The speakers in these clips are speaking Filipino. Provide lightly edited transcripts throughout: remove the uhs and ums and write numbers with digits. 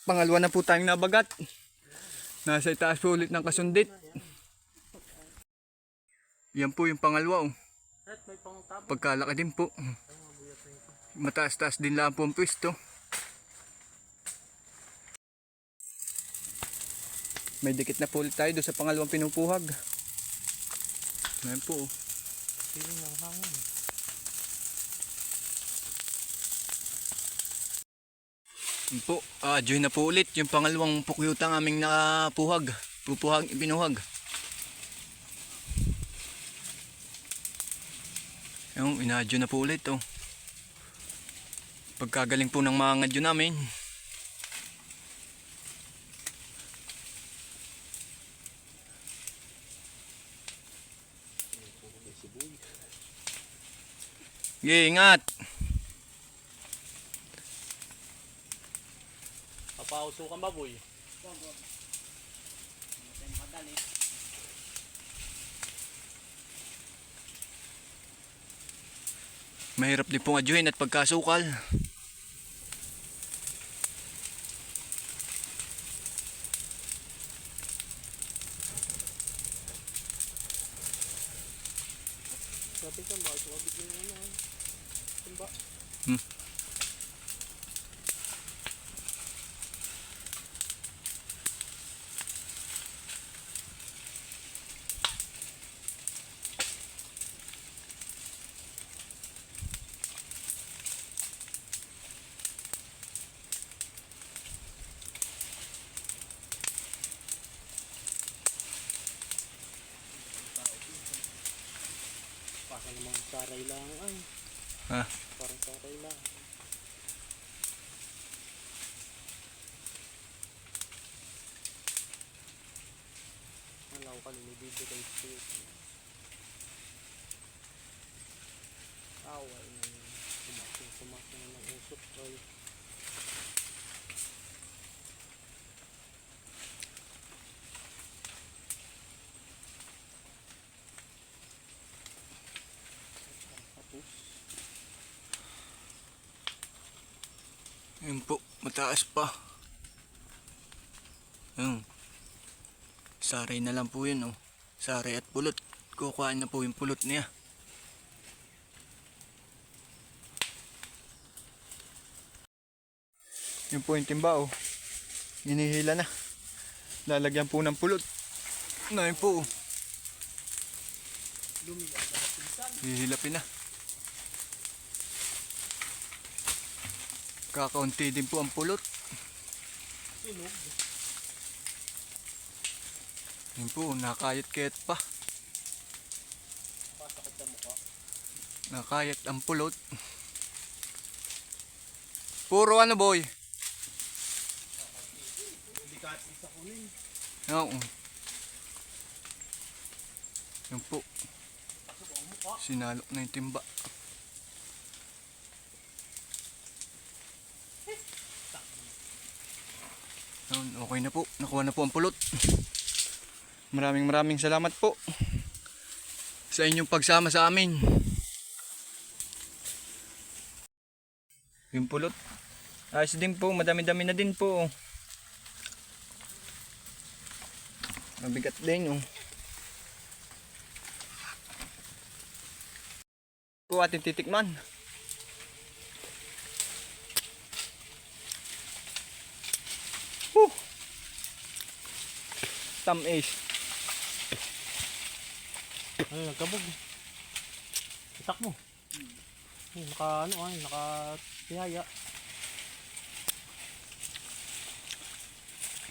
Pangalawa na po tayong nabagat. Nasa itaas po ulit ng kasundit. Yan po yung pangalawa. Oh. Pagkalaki din po. Mataas-taas din lang po ang pwesto. May dikit na po ulit tayo doon sa pangalawang pinupuhag. Ayan po. Piling ng hangin. Ayan po. Join na po ulit yung pangalawang pukyutang aming nakapuhag. Pinuhag. Yung inadyo na po ulit. Oh. Pagkagaling po ng mga ngadyo namin. Sige, ingat. Papausukan ba, boy? Mahirap din pong adyuhin at pagkasukal. Sabi ka ba? Sumabit yung ano. Timba. Parang namang saray lang ay. Ha? Parang saray lang. Alaw ka lumibigyo kay Spirit. Away na sumasing na ng usok ay. Tapos Ayun po, mataas pa. Ayun. Saray na lang po yun. Oh. Saray at pulot. Kukuhain na po yung pulot niya. Yun po yung timba. Oh. Hinihila na. Lalagyan po ng pulot. Ayun po. Hihilapin na. Kakaunti din po ang pulot. sunog. Yun po, nakayat-kayat pa. Pasakit sa mukha. Nakayat ang pulot. Puro ano, boy? Hindi ka isa kunin. Oo. Yun po. Pasok ang mukha. Sinalok na yung timba. Yun, okay na po. Nakuha na po ang pulot. Maraming salamat po sa inyong pagsama sa amin. Yung pulot. Ayos din po. Madami-dami na din po. Mabigat din. Po ating titikman. Tamis. Ay, nagkabog. Itak mo. Naka ano ay, naka tihaya.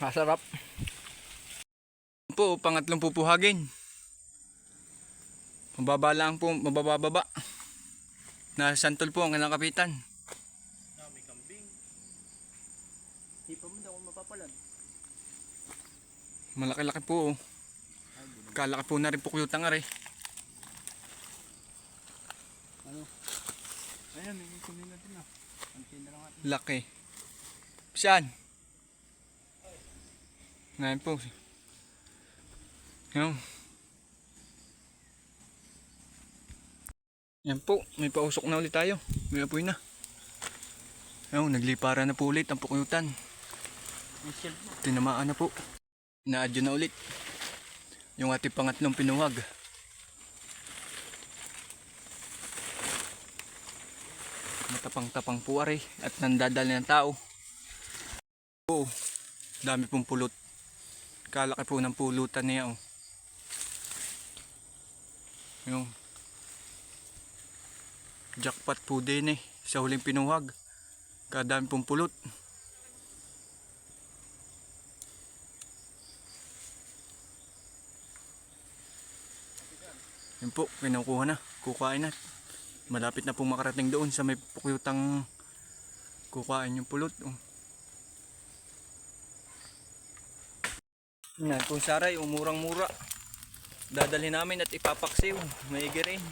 Masarap. Po, pangatlong pupuhagin. Mababa lang po, mabababa. Nasa santol po ang kapitan. May kambing. Di pa mo daw ako mapapalan. Malaki-laki po. Kalaki po na rin po kuyutang are. Ano? Ayan, may kunin natin na. Antay na lang natin. Laki. Saan? Ngayon po. Yan. Yan po. May pausok na ulit tayo. May apoy na. Ayun, nagliparan na po ulit ang pukyutan. Michelle po. Tinamaan na po. Inaadyo na ulit. Yung ating pangatlong pinuhag. Matapang-tapang po ari at nandadali ng tao. Oo, dami pong pulot. Kalaki po ng pulutan niya. Oh. Yung jackpot po din eh sa huling pinuhag. Kadami pong pulot. Yun po, kinukuha na. Kukain na. Malapit na pong makarating doon sa may pukyutang kukain yung pulot. Oh. Yan, kung saray, umurang-mura. Dadalhin namin at ipapaksiw. Maigi rin.